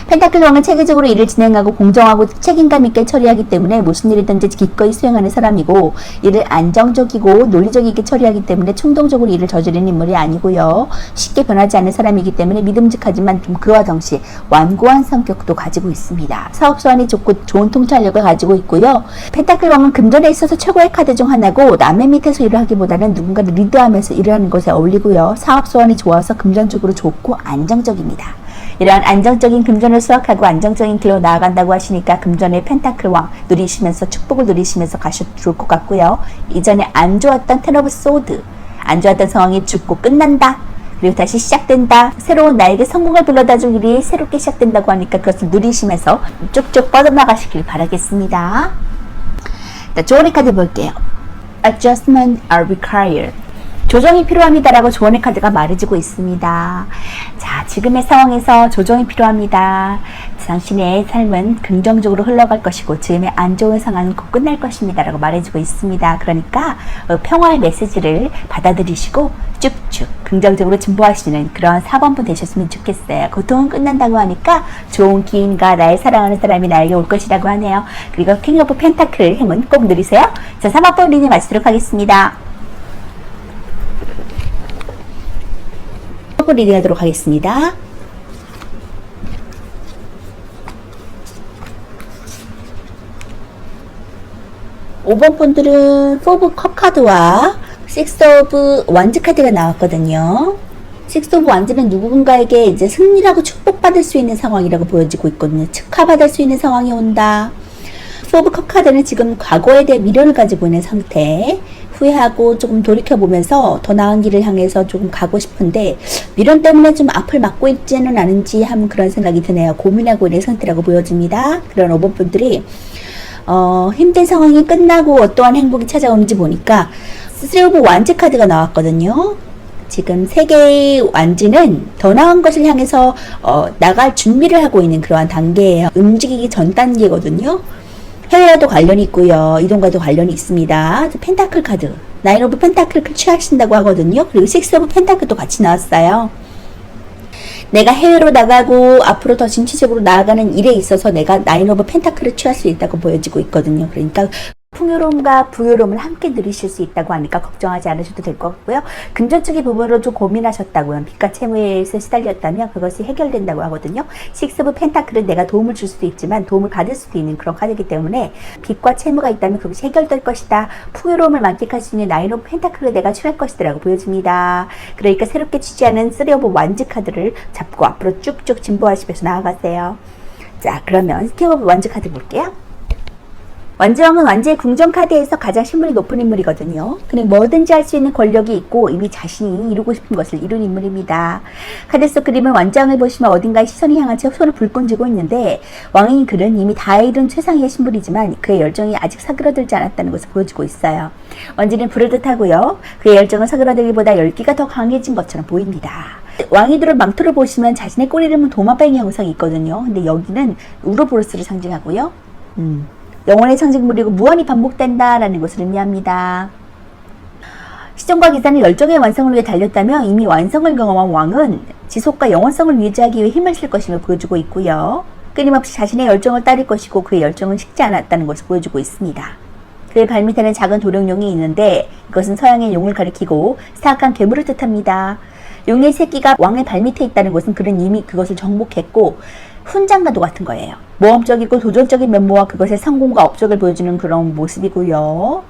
펜타클 왕은 체계적으로 일을 진행하고 공정하고 책임감 있게 처리하기 때문에 무슨 일이든지 기꺼이 수행하는 사람이고 일을 안정적이고 논리적이게 처리하기 때문에 충동적으로 일을 저지르는 인물이 아니고요. 쉽게 변하지 않는 사람이기 때문에 믿음직하지만 좀 그와 동시에 완고한 성격도 가지고 있습니다. 사업 수완이 좋고 좋은 통찰력을 가지고 있고요. 펜타클 왕은 금전에 있어서 최고의 카드 중 하나고 남의 밑에서 일을 하기보다는 누군가를 리드하면서 일을 하는 것에 어울리고요. 사업 수완이 좋아서 금전적으로 좋고 안정적입니다. 이러한 안정적인 금전을 수확하고 안정적인 길로 나아간다고 하시니까 금전의 펜타클 왕 누리시면서 축복을 누리시면서 가셔도 좋을 것 같고요. 이전에 안 좋았던 텐 오브 소드, 안 좋았던 상황이 죽고 끝난다. 그리고 다시 시작된다. 새로운 나에게 성공을 불러다줄 일이 새롭게 시작된다고 하니까 그것을 누리시면서 쭉쭉 뻗어나가시길 바라겠습니다. 자, 조언의 카드 볼게요. Adjustment are required. 조정이 필요합니다라고 조언의 카드가 말해주고 있습니다. 자, 지금의 상황에서 조정이 필요합니다. 당신의 삶은 긍정적으로 흘러갈 것이고 지금의 안 좋은 상황은 곧 끝날 것입니다 라고 말해주고 있습니다. 그러니까 평화의 메시지를 받아들이시고 쭉쭉 긍정적으로 진보하시는 그런 사범분 되셨으면 좋겠어요. 고통은 끝난다고 하니까 좋은 기운과 나의 사랑하는 사람이 나에게 올 것이라고 하네요. 그리고 킹 오브 펜타클 행운 꼭 누리세요. 자, 3학번 리딩 마치도록 하겠습니다. 리딩하도록 하겠습니다. 5번 분들은 4 오브 컵 카드와 6 오브 완즈 카드가 나왔거든요. 6 오브 완즈는 누군가에게 이제 승리라고 축복받을 수 있는 상황이라고 보여지고 있거든요. 축하받을 수 있는 상황이 온다. 4 오브 컵 카드는 지금 과거에 대해 미련을 가지고 있는 상태, 후회하고 조금 돌이켜보면서 더 나은 길을 향해서 조금 가고 싶은데 미련 때문에 좀 앞을 막고 있지는 않은지 하는 그런 생각이 드네요. 고민하고 있는 상태라고 보여집니다. 그런 5번 분들이 힘든 상황이 끝나고 어떠한 행복이 찾아오는지 보니까 3 오브 완즈 카드가 나왔거든요. 지금 3개의 완즈는 더 나은 것을 향해서 나갈 준비를 하고 있는 그러한 단계예요. 움직이기 전 단계거든요. 해외와도 관련이 있고요. 이동과도 관련이 있습니다. 펜타클 카드, 9 오브 펜타클을 취하신다고 하거든요. 그리고 6 오브 펜타클도 같이 나왔어요. 내가 해외로 나가고 앞으로 더 진취적으로 나아가는 일에 있어서 내가 9 오브 펜타클을 취할 수 있다고 보여지고 있거든요. 그러니까 풍요로움과 부유로움을 함께 누리실 수 있다고 하니까 걱정하지 않으셔도 될 것 같고요. 금전적인 부분으로 좀 고민하셨다고요. 빚과 채무에서 시달렸다면 그것이 해결된다고 하거든요. 식스 오브 펜타클은 내가 도움을 줄 수도 있지만 도움을 받을 수도 있는 그런 카드이기 때문에 빚과 채무가 있다면 그것이 해결될 것이다. 풍요로움을 만끽할 수 있는 나인 오브 펜타클을 내가 취할 것이다 라고 보여집니다. 그러니까 새롭게 취지하는 쓰리 오브 완즈 카드를 잡고 앞으로 쭉쭉 진보하시면서 나아가세요. 자, 그러면 킹 오브 완즈 카드 볼게요. 완즈왕은 완즈의 궁전 카드에서 가장 신분이 높은 인물이거든요. 그는 뭐든지 할 수 있는 권력이 있고 이미 자신이 이루고 싶은 것을 이룬 인물입니다. 카드 속 그림은 완즈왕을 보시면 어딘가에 시선이 향한 채 손을 불끈 쥐고 있는데 왕인 그는 이미 다 이룬 최상위의 신분이지만 그의 열정이 아직 사그러들지 않았다는 것을 보여주고 있어요. 완즈는 불을 뜻하고요. 그의 열정은 사그러들기보다 열기가 더 강해진 것처럼 보입니다. 왕이 들은 망토를 보시면 자신의 꼬리를 문 도마뱀의 형상이 있거든요. 근데 여기는 우로보로스를 상징하고요. 영혼의 상징물이고 무한히 반복된다라는 것을 의미합니다. 시종과 기사는 열정의 완성을 위해 달렸다면 이미 완성을 경험한 왕은 지속과 영원성을 유지하기 위해 힘을 쓸 것임을 보여주고 있고요. 끊임없이 자신의 열정을 따를 것이고 그의 열정은 식지 않았다는 것을 보여주고 있습니다. 그의 발밑에는 작은 도룡용이 있는데 이것은 서양의 용을 가리키고 사악한 괴물을 뜻합니다. 용의 새끼가 왕의 발밑에 있다는 것은 그는 이미 그것을 정복했고 훈장가도 같은 거예요. 모험적이고 도전적인 면모와 그것의 성공과 업적을 보여주는 그런 모습이고요.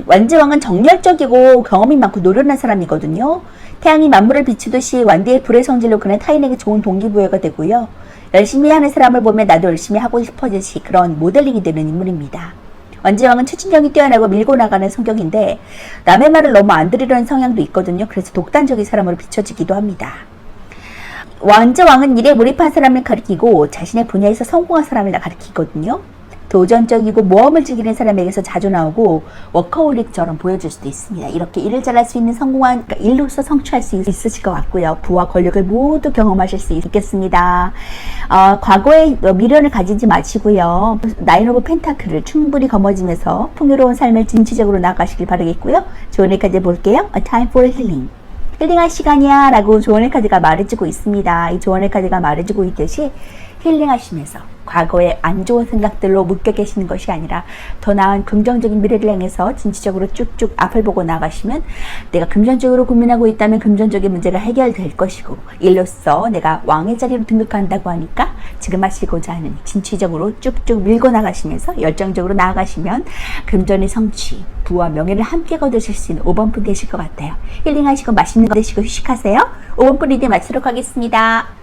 완즈왕은 정열적이고 경험이 많고 노련한 사람이거든요. 태양이 만물을 비추듯이 완디의 불의 성질로 그는 타인에게 좋은 동기부여가 되고요. 열심히 하는 사람을 보면 나도 열심히 하고 싶어지시 그런 모델링이 되는 인물입니다. 완즈왕은 추진력이 뛰어나고 밀고 나가는 성격인데 남의 말을 너무 안 들으려는 성향도 있거든요. 그래서 독단적인 사람으로 비춰지기도 합니다. 완즈왕은 일에 몰입한 사람을 가리키고 자신의 분야에서 성공한 사람을 가리키거든요. 도전적이고 모험을 즐기는 사람에게서 자주 나오고 워커홀릭처럼 보여줄 수도 있습니다. 이렇게 일을 잘할 수 있는 성공한 일로서 성취할 수 있으실 것 같고요. 부와 권력을 모두 경험하실 수 있겠습니다. 과거에 미련을 가지지 마시고요. 나인 오브 펜타클을 충분히 거머쥐면서 풍요로운 삶을 진취적으로 나아가시길 바라겠고요. 조언의 카드 볼게요. A time for healing. 힐링할 시간이야 라고 조언의 카드가 말해주고 있습니다. 이 조언의 카드가 말해주고 있듯이 힐링하시면서 과거의 안 좋은 생각들로 묶여 계시는 것이 아니라 더 나은 긍정적인 미래를 향해서 진취적으로 쭉쭉 앞을 보고 나가시면 내가 금전적으로 고민하고 있다면 금전적인 문제가 해결될 것이고 일로써 내가 왕의 자리로 등극한다고 하니까 지금 하시고자 하는 진취적으로 쭉쭉 밀고 나가시면서 열정적으로 나아가시면 금전의 성취, 부와 명예를 함께 거두실 수 있는 5번분 되실 것 같아요. 힐링하시고 맛있는 거 드시고 휴식하세요. 5번분 리딩 마치도록 하겠습니다.